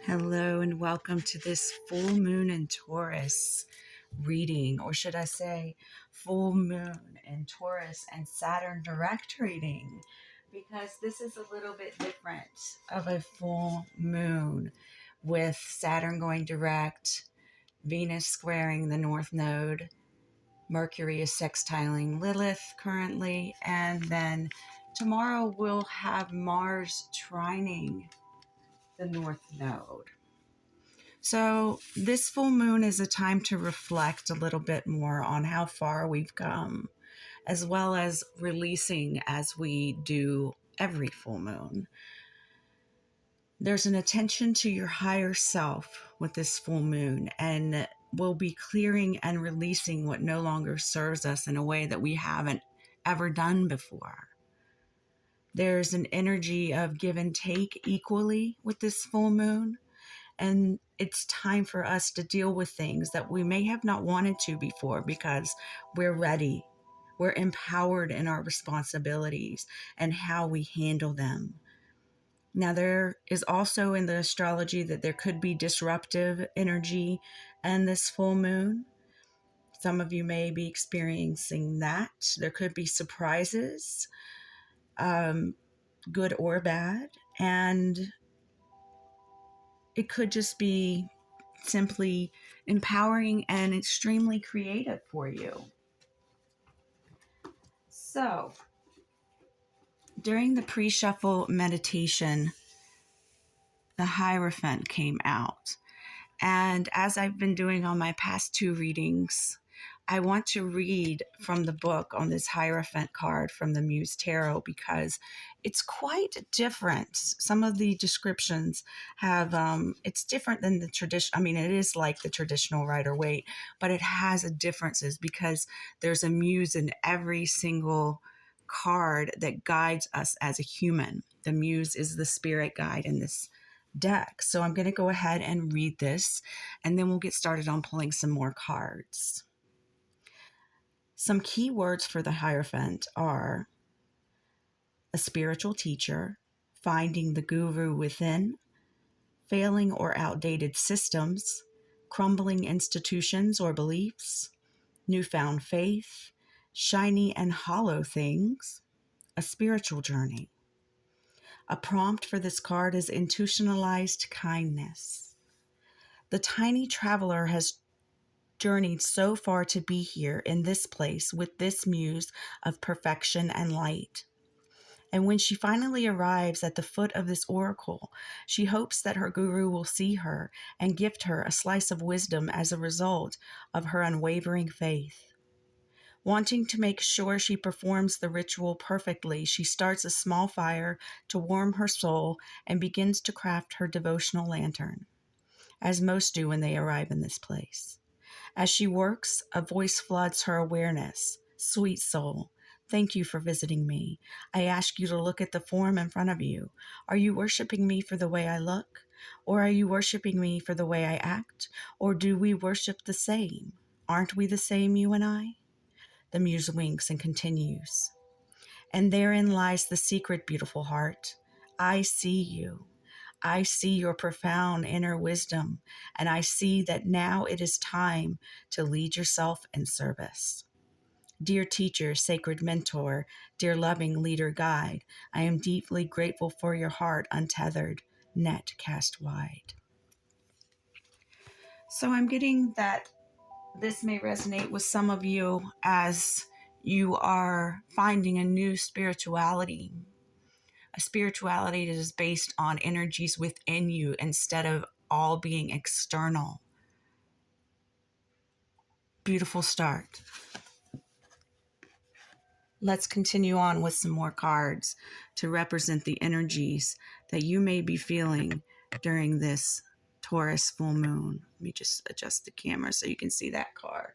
Hello and welcome to this full moon in Taurus reading, or should I say full moon in Taurus and Saturn direct reading, because this is a little bit different of a full moon with Saturn going direct, Venus squaring the North Node, Mercury is sextiling Lilith currently, and then tomorrow we'll have Mars trining the North Node. So, this full moon is a time to reflect a little bit more on how far we've come, as well as releasing as we do every full moon. There's an attention to your higher self with this full moon, and we'll be clearing and releasing what no longer serves us in a way that we haven't ever done before. There's an energy of give and take equally with this full moon. And it's time for us to deal with things that we may have not wanted to before because we're ready. We're empowered in our responsibilities and how we handle them. Now, there is also in the astrology that there could be disruptive energy and this full moon. Some of you may be experiencing that. There could be surprises, good or bad. And it could just be simply empowering and extremely creative for you. So, during the pre-shuffle meditation, the Hierophant came out. And as I've been doing on my past two readings, I want to read from the book on this Hierophant card from the Muse Tarot because it's quite different. Some of the descriptions have, it's different than the tradition. I mean, it is like the traditional Rider-Waite, but it has differences because there's a muse in every single card that guides us as a human. The muse is the spirit guide in this deck. So I'm going to go ahead and read this, and then we'll get started on pulling some more cards. Some key words for the Hierophant are a spiritual teacher, finding the guru within, failing or outdated systems, crumbling institutions or beliefs, newfound faith, shiny and hollow things, a spiritual journey. A prompt for this card is institutionalized kindness. The tiny traveler has journeyed so far to be here in this place with this muse of perfection and light. And when she finally arrives at the foot of this oracle, she hopes that her guru will see her and gift her a slice of wisdom as a result of her unwavering faith. Wanting to make sure she performs the ritual perfectly, she starts a small fire to warm her soul and begins to craft her devotional lantern, as most do when they arrive in this place. As she works, a voice floods her awareness. Sweet soul, thank you for visiting me. I ask you to look at the form in front of you. Are you worshiping me for the way I look? Or are you worshiping me for the way I act? Or do we worship the same? Aren't we the same, you and I? The muse winks and continues. And therein lies the secret, beautiful heart. I see you. I see your profound inner wisdom, and I see that now it is time to lead yourself in service. Dear teacher, sacred mentor, dear loving leader guide, I am deeply grateful for your heart untethered, net cast wide. So I'm getting that this may resonate with some of you as you are finding a new spirituality. A spirituality that is based on energies within you instead of all being external. Beautiful start. Let's continue on with some more cards to represent the energies that you may be feeling during this Taurus full moon. Let me just adjust the camera so you can see that card.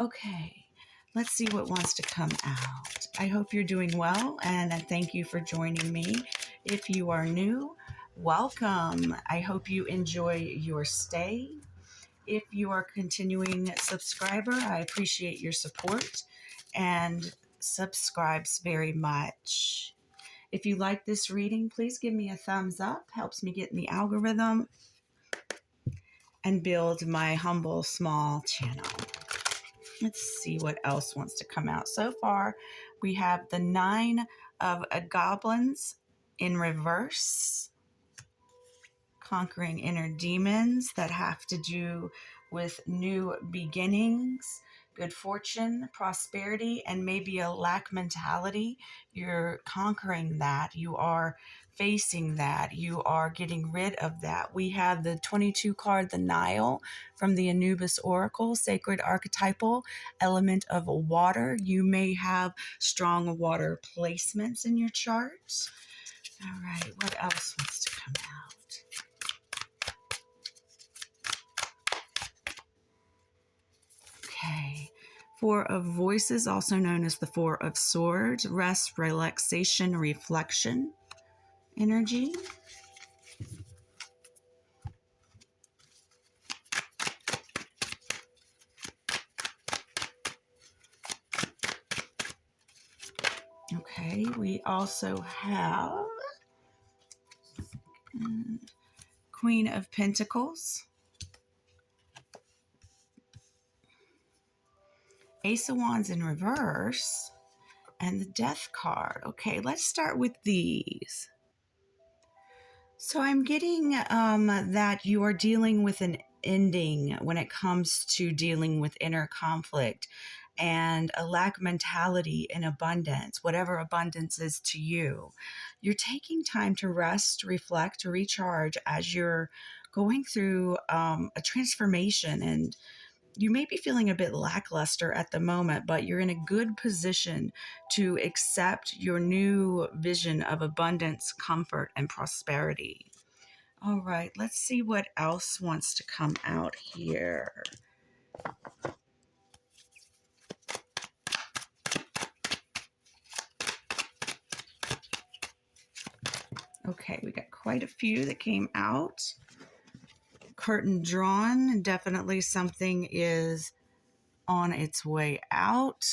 Okay. Let's see what wants to come out. I hope you're doing well, and I thank you for joining me. If you are new, welcome. I hope you enjoy your stay. If you are a continuing subscriber, I appreciate your support and subscribes very much. If you like this reading, please give me a thumbs up. Helps me get in the algorithm. and build my humble small channel. Let's see what else wants to come out. So far, we have the 9 of Goblins in reverse, conquering inner demons that have to do with new beginnings, good fortune, prosperity, and maybe a lack mentality. You're conquering that. You are facing that. You are getting rid of that. We have the 22 card, the Nile, from the Anubis Oracle, sacred archetypal element of water. You may have strong water placements in your charts. All right, what else wants to come out? Okay. 4 of Voices, also known as the 4 of Swords, rest, relaxation, reflection energy. Okay, we also have Queen of Pentacles, Ace of Wands in reverse, and the Death card. Okay, let's start with these. So I'm getting that you are dealing with an ending when it comes to dealing with inner conflict and a lack mentality in abundance, whatever abundance is to you. You're taking time to rest, reflect, recharge as you're going through a transformation, and you may be feeling a bit lackluster at the moment, but you're in a good position to accept your new vision of abundance, comfort, and prosperity. All right, let's see what else wants to come out here. Okay, we got quite a few that came out. Curtain drawn. Definitely something is on its way out.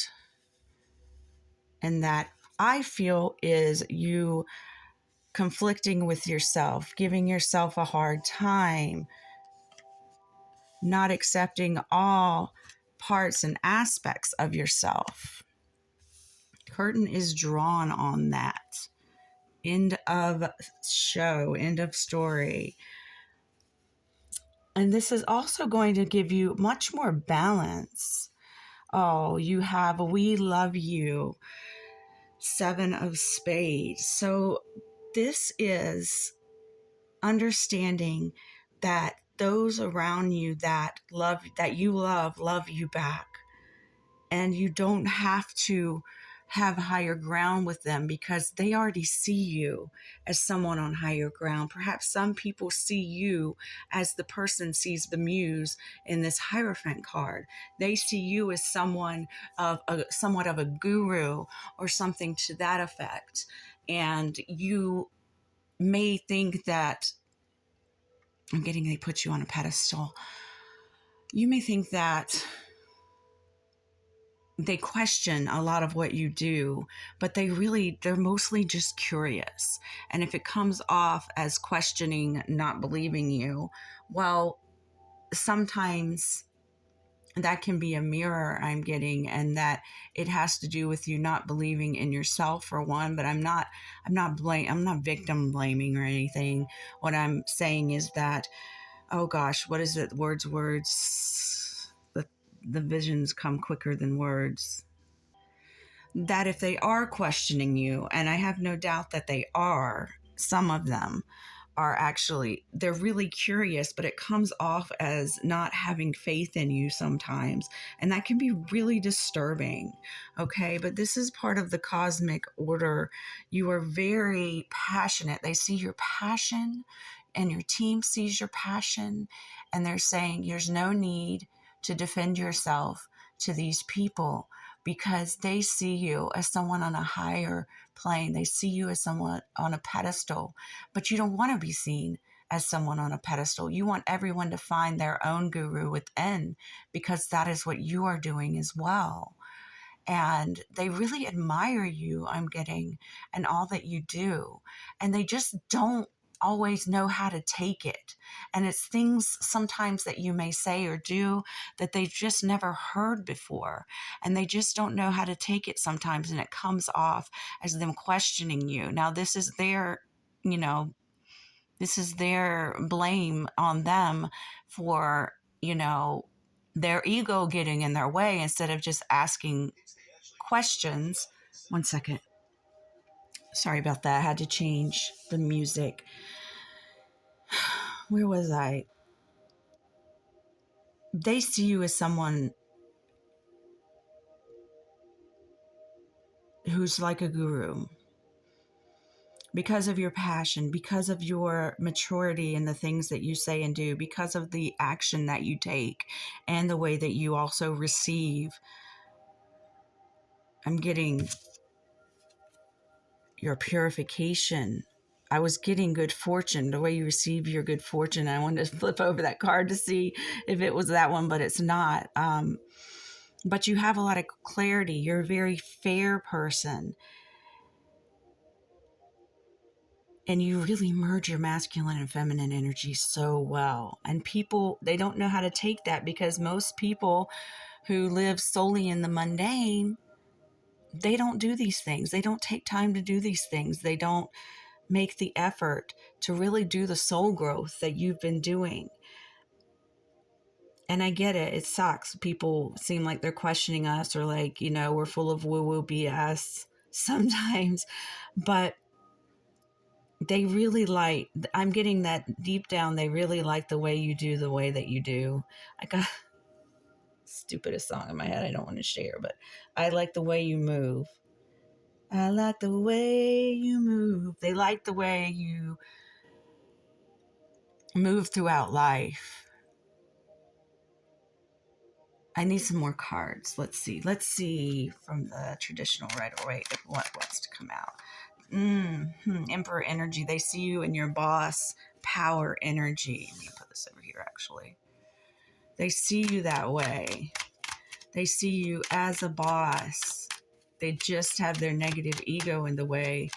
And that, I feel, is you conflicting with yourself, giving yourself a hard time, not accepting all parts and aspects of yourself. Curtain is drawn on that. End of show, end of story. And this is also going to give you much more balance. Oh, you have We Love You, 7 of Spades. So this is understanding that those around you that you love you back. And you don't have to have higher ground with them because they already see you as someone on higher ground. Perhaps some people see you as the person sees the Muse in this Hierophant card. They see you as somewhat of a guru or something to that effect. And you may think that, they put you on a pedestal. You may think that they question a lot of what you do, but they're mostly just curious. And if it comes off as questioning, not believing you, well, sometimes that can be a mirror I'm getting, and that it has to do with you not believing in yourself, for one. But I'm not victim blaming or anything. What I'm saying is that, oh gosh, what is it? Words. The visions come quicker than words. That if they are questioning you, and I have no doubt that they are, some of them are actually, they're really curious, but it comes off as not having faith in you sometimes. And that can be really disturbing. Okay. But this is part of the cosmic order. You are very passionate. They see your passion, and your team sees your passion, and they're saying there's no need to defend yourself to these people, because they see you as someone on a higher plane. They see you as someone on a pedestal, but you don't want to be seen as someone on a pedestal. You want everyone to find their own guru within, because that is what you are doing as well. And they really admire you, I'm getting, and all that you do. And they just don't always know how to take it. And it's things sometimes that you may say or do that they've just never heard before. And they just don't know how to take it sometimes. And it comes off as them questioning you. Now, this is their, this is their blame on them for, their ego getting in their way instead of just asking questions. One second. Sorry about that. I had to change the music. Where was I? They see you as someone who's like a guru because of your passion, because of your maturity in the things that you say and do, because of the action that you take and the way that you also receive. I'm getting your purification. I was getting good fortune, the way you receive your good fortune. I wanted to flip over that card to see if it was that one, but it's not. But you have a lot of clarity. You're a very fair person. And you really merge your masculine and feminine energy so well. And people, they don't know how to take that because most people who live solely in the mundane, they don't do these things. They don't take time to do these things. They don't make the effort to really do the soul growth that you've been doing. And I get it. It sucks. People seem like they're questioning us or like, we're full of woo-woo BS sometimes. But they really I'm getting that deep down, they really like the way you do the way that you do. I got stupidest song in my head I don't want to share, but I like the way you move. I like the way you move. They like the way you move throughout life. I need some more cards. Let's see from the traditional right away what wants to come out. Emperor energy. They see you in your boss power energy. Let me put this over here actually. They see you that way. They see you as a boss. They just have their negative ego in the way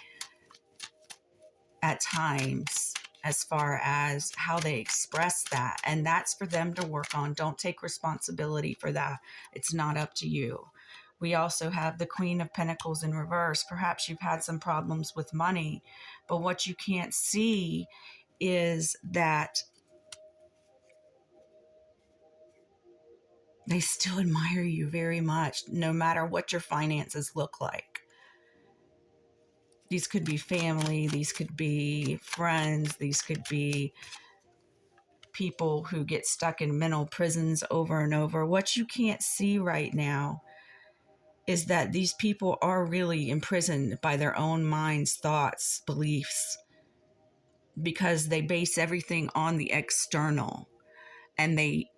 at times as far as how they express that. And that's for them to work on. Don't take responsibility for that. It's not up to you. We also have the Queen of Pentacles in reverse. Perhaps you've had some problems with money, but what you can't see is that they still admire you very much, no matter what your finances look like. These could be family, these could be friends, these could be people who get stuck in mental prisons over and over. What you can't see right now is that these people are really imprisoned by their own minds, thoughts, beliefs, because they base everything on the external and they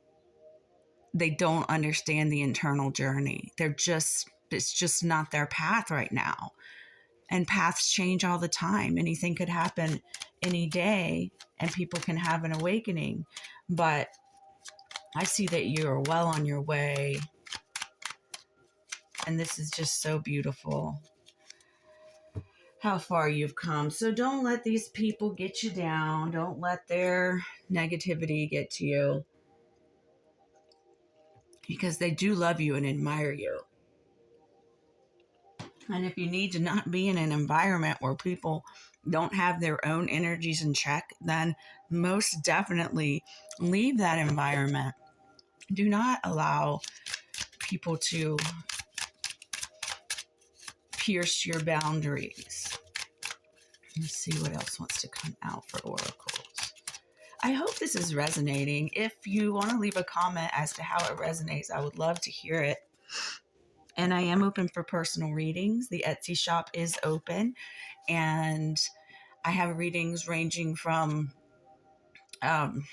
don't understand the internal journey. It's just not their path right now. And paths change all the time. Anything could happen any day and people can have an awakening. But I see that you are well on your way. And this is just so beautiful how far you've come. So don't let these people get you down. Don't let their negativity get to you. Because they do love you and admire you. And if you need to not be in an environment where people don't have their own energies in check, then most definitely leave that environment. Do not allow people to pierce your boundaries. Let's see what else wants to come out for oracles. I hope this is resonating. If you want to leave a comment as to how it resonates, I would love to hear it. And I am open for personal readings. The Etsy shop is open. And I have readings ranging from $5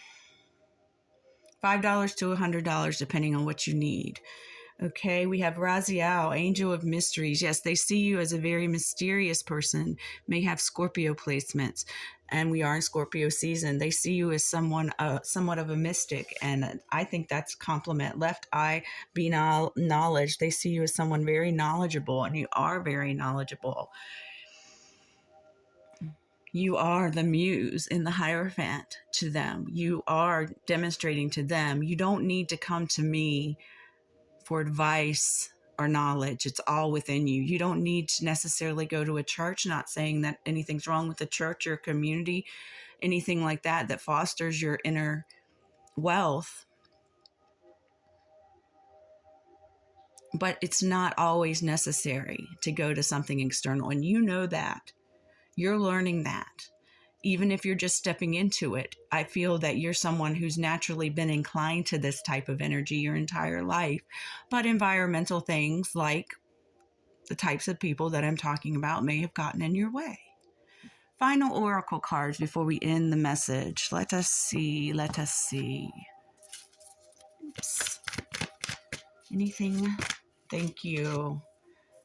to $100, depending on what you need. Okay, we have Raziel, Angel of Mysteries. Yes, they see you as a very mysterious person, may have Scorpio placements, and we are in Scorpio season. They see you as someone, somewhat of a mystic, and I think that's a compliment. Left eye be knowledge. They see you as someone very knowledgeable, and you are very knowledgeable. You are the muse in the Hierophant to them. You are demonstrating to them. You don't need to come to me for advice or knowledge. It's all within you. You don't need to necessarily go to a church, not saying that anything's wrong with the church or community, anything like that that fosters your inner wealth. But it's not always necessary to go to something external. And you know that. You're learning that. Even if you're just stepping into it, I feel that you're someone who's naturally been inclined to this type of energy your entire life. But environmental things like the types of people that I'm talking about may have gotten in your way. Final oracle cards before we end the message. Let us see. Oops. Anything? Thank you.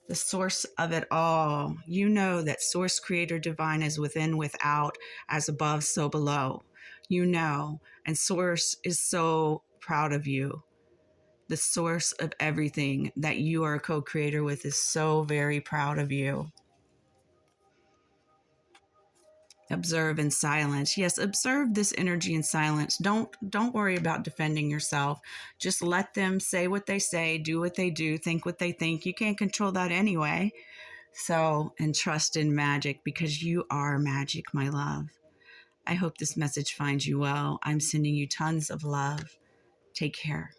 The source of it all. You know that source, creator, divine is within, without, as above, so below. You know, and source is so proud of you. The source of everything that you are a co-creator with is so very proud of you. Observe in silence. Yes, observe this energy in silence. Don't worry about defending yourself. Just let them say what they say, do what they do, think what they think. You can't control that anyway. So, and trust in magic, because you are magic, my love. I hope this message finds you well. I'm sending you tons of love. Take care.